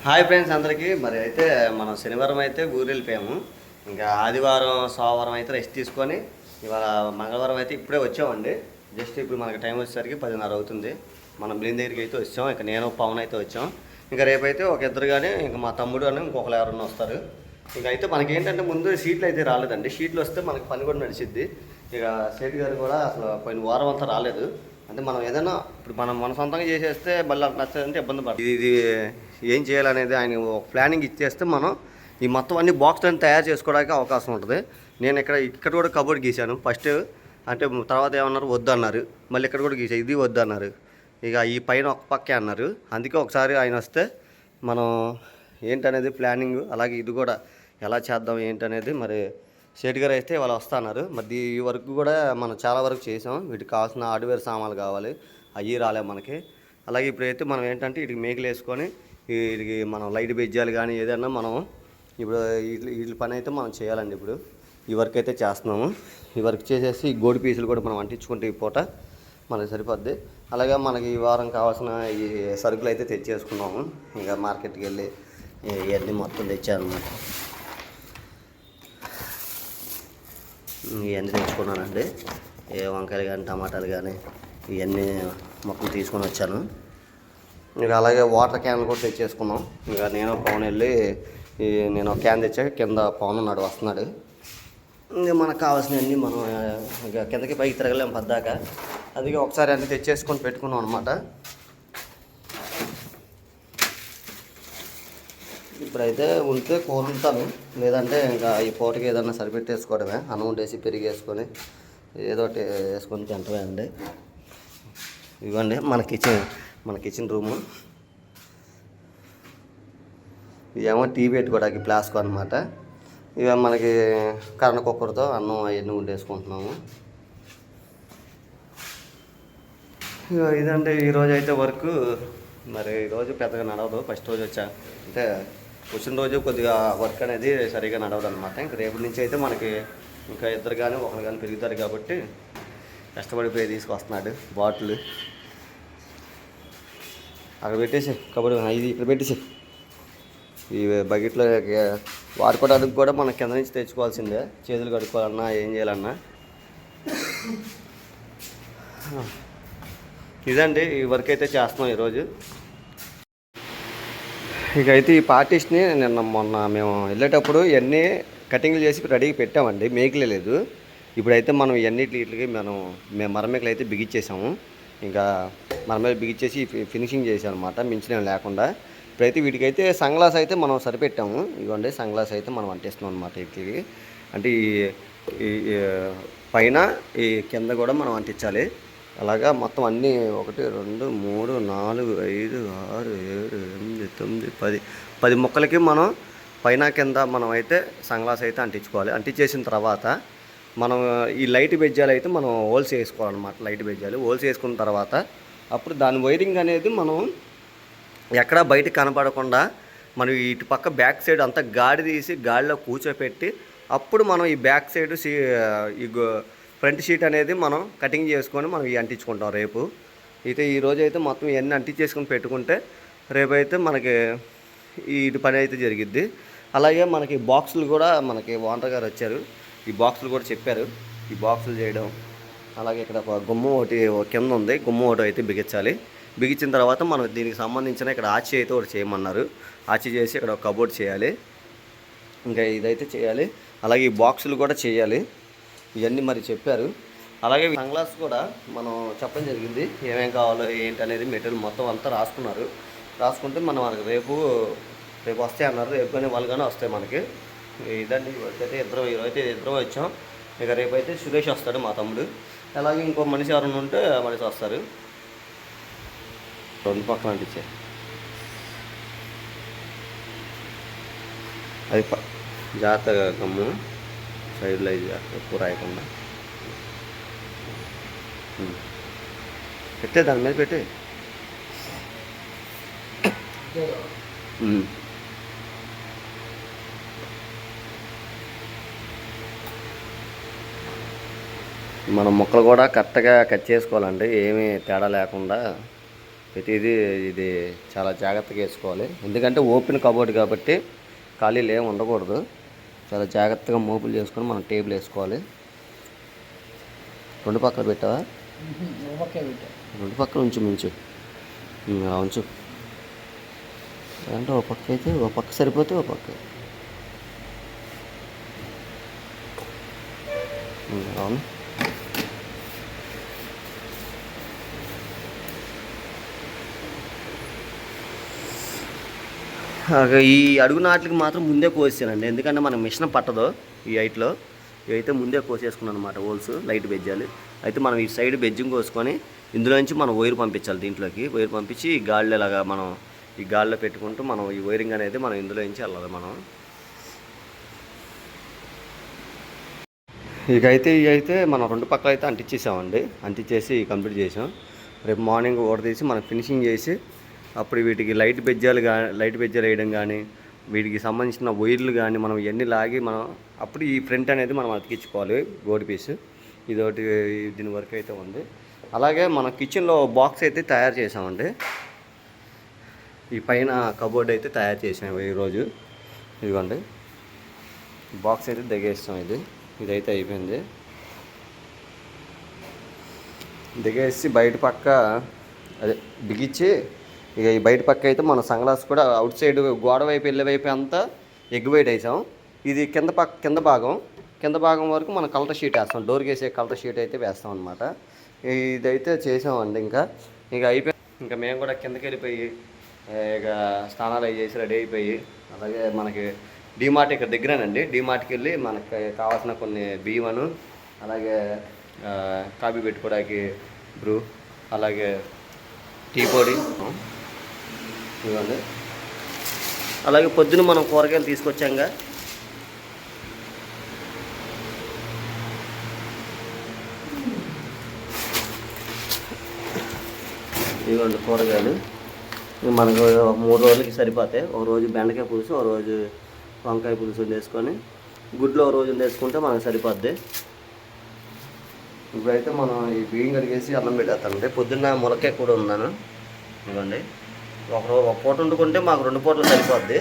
Hi friends అందరికీ. మరి అయితే మనం శనివారం అయితే ఊరు వెళ్ళిపోయాము. ఇంకా ఆదివారం సోమవారం అయితే రెస్ట్ తీసుకొని ఇవాళ మంగళవారం అయితే ఇప్పుడే వచ్చామండి. జస్ట్ ఇప్పుడు మనకి టైం వచ్చేసరికి 10:30 అవుతుంది. మనం బిల్లింగ్ దగ్గరికి అయితే వచ్చాం. ఇక నేను పవన్ అయితే వచ్చాం. ఇంకా రేపైతే ఒక ఇద్దరు కానీ ఇంకా మా తమ్ముడు అని ఇంకొకరు ఎవరన్నా వస్తారు. ఇక అయితే మనకి ఏంటంటే ముందు సీట్లు అయితే రాలేదండి. షీట్లు వస్తే మనకి పని కూడా నడిచిద్ది. ఇక సేటు గారు కూడా అసలు పోయిన వారం అంతా రాలేదు. అంటే మనం ఏదైనా ఇప్పుడు మన సొంతంగా చేసేస్తే మళ్ళీ నచ్చదంటే ఇబ్బంది పడుతుంది. ఇది ఏం చేయాలనేది ఆయన ఒక ప్లానింగ్ ఇచ్చేస్తే మనం ఈ మొత్తం అన్ని బాక్స్లను తయారు చేసుకోవడానికి అవకాశం ఉంటుంది. నేను ఇక్కడ కూడా కబోర్డ్ గీశాను ఫస్ట్. అంటే తర్వాత ఏమన్నారు వద్దు అన్నారు. మళ్ళీ ఇక్కడ కూడా గీసా, ఇది వద్దు అన్నారు. ఇక ఈ పైన ఒక పక్కే అన్నారు. అందుకే ఒకసారి ఆయన వస్తే మనం ఏంటనేది ప్లానింగ్, అలాగే ఇది కూడా ఎలా చేద్దాం ఏంటనేది మరి షేట్ గారు అయితే వాళ్ళు వస్తున్నారు. మరి ఈ వరకు కూడా మనం చాలా వరకు చేసాం. వీటికి కావాల్సిన హార్డ్వేర్ సామాన్లు కావాలి, అవి రాలే మనకి. అలాగే ఇప్పుడైతే మనం ఏంటంటే వీటికి మేకలు వేసుకొని వీటికి మనం లైట్ బెజ్జాలు కానీ ఏదన్నా మనం ఇప్పుడు వీటి పని అయితే మనం చేయాలండి. ఇప్పుడు ఈ వర్క్ అయితే చేస్తున్నాము. ఈ వర్క్ చేసేసి ఈ గోడి పీసులు కూడా మనం అంటించుకుంటే ఈ పూట మనకి సరిపోద్ది. అలాగే మనకి ఈ వారం కావాల్సిన ఈ సరుకులు అయితే తెచ్చేసుకున్నాము. ఇంకా మార్కెట్కి వెళ్ళి ఇవన్నీ మొత్తం తెచ్చానమాట. ఇవన్నీ తెచ్చుకున్నానండి. ఏ వంకాయలు కానీ టమాటాలు కానీ ఇవన్నీ మొత్తం తీసుకొని వచ్చాను. ఇంకా అలాగే వాటర్ క్యాన్లు కూడా తెచ్చేసుకున్నాం. ఇంకా నేను పవన్ వెళ్ళి నేను క్యాన్ తెచ్చాక కింద పవన్ ఉన్నాడు, వస్తున్నాడు. ఇంకా మనకు కావాల్సినవన్నీ మనం ఇంకా కిందకి పైకి తిరగలేము పద్దాక. అందుకే ఒకసారి అన్నీ తెచ్చేసుకొని పెట్టుకున్నాం అనమాట. ఇప్పుడైతే ఉంటే కోరుతాను, లేదంటే ఇంకా ఈ పూటకి ఏదన్నా సరిపెట్టేసుకోవడమే. అన్నం వండేసి పెరిగి వేసుకొని ఏదో ఒకటి వేసుకొని తింటమే అండి. ఇవ్వండి మన కిచెన్ రూము. ఇవేమో టీ పెట్టుకోవడానికి ప్లాస్క్ అనమాట. ఇక మనకి కరెంట్ కుక్కర్తో అన్నం అవన్నీ వండేసుకుంటున్నాము. ఇదంటే ఈరోజు అయితే వర్క్. మరి ఈరోజు పెద్దగా నడవదు. ఫస్ట్ రోజు వచ్చా అంటే వచ్చిన రోజు కొద్దిగా వర్క్ అనేది సరిగా నడవదు అనమాట. ఇంక రేపటి నుంచి అయితే మనకి ఇంకా ఇద్దరు కానీ ఒకరు కానీ పెరుగుతారు కాబట్టి కష్టపడిపోయి తీసుకొస్తున్నాడు బాటిల్. అక్కడ పెట్టేసి కబడ్డీ ఇది ఇక్కడ పెట్టేసి ఈ బకెట్లో వాడుకోవడానికి కూడా మన కింద నుంచి తెచ్చుకోవాల్సిందే. చేతులు కడుక్కోవాలన్నా ఏం చేయాలన్నా. ఇదండి ఈ వర్క్ అయితే చేస్తున్నాం ఈరోజు. ఇక అయితే ఈ పార్టీస్ని మొన్న మేము వెళ్ళేటప్పుడు ఇవన్నీ కటింగ్లు చేసి రెడీగా పెట్టామండి. మేకలే లేదు. ఇప్పుడైతే మనం ఇవన్నిటికి మేము మరమేకలు అయితే బిగించేసాము. ఇంకా మరమేకలు బిగించేసి ఫినిషింగ్ చేసాం అనమాట, మించినేం లేకుండా. ఇప్పుడైతే వీటికైతే సన్గ్లాస్ అయితే మనం సరిపెట్టాము. ఇదిగోండి సన్గ్లాస్ అయితే మనం అంటిస్తున్నాం అనమాట వీటికి. అంటే ఈ పైన ఈ కింద కూడా మనం అంటించాలి. అలాగా మొత్తం అన్నీ 1 2 3 4 5 6 7 8 9 10 మొక్కలకి మనం పైన కింద మనం అయితే సన్గ్లాస్ అయితే అంటించుకోవాలి. అంటించేసిన తర్వాత మనం ఈ లైట్ బెజ్జాలు అయితే మనం హోల్స్ వేసుకోవాలన్నమాట. లైట్ బెజ్జాలు హోల్స్ వేసుకున్న తర్వాత అప్పుడు దాని వైరింగ్ అనేది మనం ఎక్కడా బయటకు కనపడకుండా మనం ఇటు పక్క బ్యాక్ సైడ్ అంతా గాడి తీసి గాడిలో కూర్చోపెట్టి అప్పుడు మనం ఈ బ్యాక్ సైడ్ ఈ ఫ్రంట్ షీట్ అనేది మనం కటింగ్ చేసుకొని మనం ఇవి అంటించుకుంటాం రేపు. అయితే ఈరోజు అయితే మొత్తం ఇవన్నీ అంటించేసుకొని పెట్టుకుంటే రేపు అయితే మనకి ఇటు పని అయితే జరిగిద్ది. అలాగే మనకి బాక్సులు కూడా మనకి ఓనర్ గారు వచ్చారు. ఈ బాక్సులు కూడా చెప్పారు ఈ బాక్సులు చేయడం. అలాగే ఇక్కడ ఒక గుమ్మం ఒకటి కింద ఉంది, గుమ్మం ఒకటి అయితే బిగించాలి. బిగించిన తర్వాత మనం దీనికి సంబంధించిన ఇక్కడ ఆచి అయితే ఒకటి చేయమన్నారు. ఆచి చేసి ఇక్కడ ఒక కబోర్డ్ చేయాలి. ఇంకా ఇదైతే చేయాలి. అలాగే ఈ బాక్సులు కూడా చేయాలి. ఇవన్నీ మరి చెప్పారు. అలాగే సన్గ్లాస్ కూడా మనం చెప్పడం జరిగింది. ఏమేం కావాలో ఏంటి అనేది మెటీరియల్ మొత్తం అంతా రాసుకున్నారు. రాసుకుంటే మనం రేపు వస్తాయి అన్నారు. రేపు కానీ వాళ్ళు కానీ వస్తాయి మనకి. ఇదండి అయితే ఈరోజైతే ఇద్దరం వచ్చాం. ఇక రేపైతే సురేష్ వస్తాడు మా తమ్ముడు. అలాగే ఇంకో మనిషి ఎవరైనా ఉంటే మనిషి వస్తారు. 2 పక్కన అంటించే అది జాగ్రత్తగా గమ్ము సైడ్లో ఇది ఎక్కువ రాయకుండా పెట్టే, దాని మీద పెట్టే. మనం ముక్కలు కూడా కరెక్ట్గా కట్ చేసుకోవాలండి, ఏమీ తేడా లేకుండా. ప్రతిదీ ఇది చాలా జాగ్రత్తగా వేసుకోవాలి, ఎందుకంటే ఓపెన్ కబోర్డ్ కాబట్టి ఖాళీలు ఏమి ఉండకూడదు. చాలా జాగ్రత్తగా మోపులు చేసుకొని మనం టేబుల్ వేసుకోవాలి. రెండు పక్కలు పెట్టావా? రెండు పక్కలు ఉంచు మించు ఉంచు, అంటే ఒక పక్క అయితే ఒక పక్క సరిపోతే ఒక పక్క. అవును. ఈ అడుగు నాట్లకి మాత్రం ముందే కోసానండి, ఎందుకంటే మనం మిషన్ పట్టదు ఈ హైట్లో. ఇవైతే ముందే కోసేసుకున్నాను అనమాట, హోల్స్ లైట్ బెజ్జాలి. అయితే మనం ఈ సైడ్ బెజ్జింగ్ కోసుకొని ఇందులో నుంచి మనం వైర్ పంపించాలి, దీంట్లోకి వైర్ పంపించి ఈ గాల్లో ఇలాగా మనం ఈ గాల్లో పెట్టుకుంటూ మనం ఈ వైరింగ్ అనేది మనం ఇందులో నుంచి వెళ్ళాలి మనం. ఇవైతే మనం రెండు పక్కల అయితే అంటించేసామండి, అంటించేసి కంప్లీట్ చేసాం. రేపు మార్నింగ్ ఓడ తీసి మనం ఫినిషింగ్ చేసి అప్పుడు వీటికి లైట్ బెజ్జాలు వేయడం కానీ, వీటికి సంబంధించిన వైర్లు కానీ మనం ఇవన్నీ లాగి మనం అప్పుడు ఈ ఫ్రంట్ అనేది మనం అతికించుకోవాలి గోడి పీస్. ఇదొకటి దీని వరకు అయితే ఉంది. అలాగే మన కిచెన్లో బాక్స్ అయితే తయారు చేసామండి, ఈ పైన కబోర్డ్ అయితే తయారు చేసాము ఈరోజు. ఇదిగోండి బాక్స్ అయితే దిగేస్తాం, ఇదైతే అయిపోయింది. దిగేసి బయట పక్క అదే బిగించి, ఇక ఈ బయట పక్క అయితే మన సన్గ్లాస్ కూడా అవుట్ సైడ్ గోడ వైపు వెళ్ళే వైపు అంతా ఎగ్ వైట్ వేసాం. ఇది కింద భాగం వరకు మనం కలర్ షీట్ వేస్తాం, డోర్కి వేసే కలర్ షీట్ అయితే వేస్తాం అనమాట. ఇదైతే చేసామండి. ఇక అయిపోయి ఇంకా మేము కూడా కిందకి వెళ్ళిపోయి ఇక స్నానాలు అవి చేసి రెడీ అయిపోయి, అలాగే మనకి డీమార్ట్ ఇక్కడ దగ్గరేనండి, డీమార్ట్కి వెళ్ళి మనకి కావాల్సిన కొన్ని బియ్యమను, అలాగే కాఫీ పెట్టుకోవడానికి బ్రూ, అలాగే టీ పొడి ఇవ్వండి. అలాగే పొద్దున మనం కూరగాయలు తీసుకొచ్చాంగా, ఇవ్వండి కూరగాయలు. మనకు 3 రోజులకి సరిపోతాయి. ఒక రోజు బెండకాయ పులుసు, ఒక రోజు వంకాయ పులుసు వండేసుకొని గుడ్లో ఒక రోజు వండేసుకుంటే మనకు సరిపోద్ది. ఇప్పుడైతే మనం ఈ బియ్యం కడిగేసి అన్నం పెట్టేస్తామండి. పొద్దున్న ములక్కాయ కూడా ఉన్నాను, ఇవ్వండి. ఒక పూట వండుకుంటే మాకు 2 పూటలు సరిపోద్ది.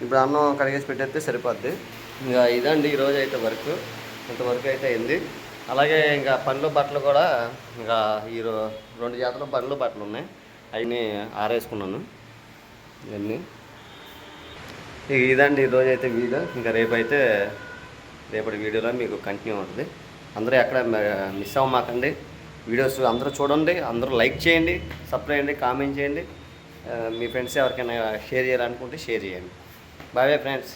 ఇప్పుడు అన్నం కడిగేసి పెట్టేస్తే సరిపోద్ది. ఇంకా ఇదండి ఈరోజు అయితే వర్క్, ఇంతవరకు అయితే అయింది. అలాగే ఇంకా పనులు బట్టలు కూడా ఇంకా 2 జాతర పనులు బట్టలు ఉన్నాయి, అవన్నీ ఆరేసుకున్నాను ఇవన్నీ. ఇక ఇదండి ఈరోజు అయితే వీడియో. ఇంకా రేపటి వీడియోలో మీకు కంటిన్యూ అవుతుంది. అందరూ ఎక్కడ మిస్ అవ్వమాకండి, వీడియోస్ అందరూ చూడండి, అందరూ లైక్ చేయండి, సబ్స్క్రైబ్ చేయండి, కామెంట్ చేయండి. మీ ఫ్రెండ్స్ ఎవరికైనా షేర్ చేయాలనుకుంటే షేర్ చేయండి. Bye friends.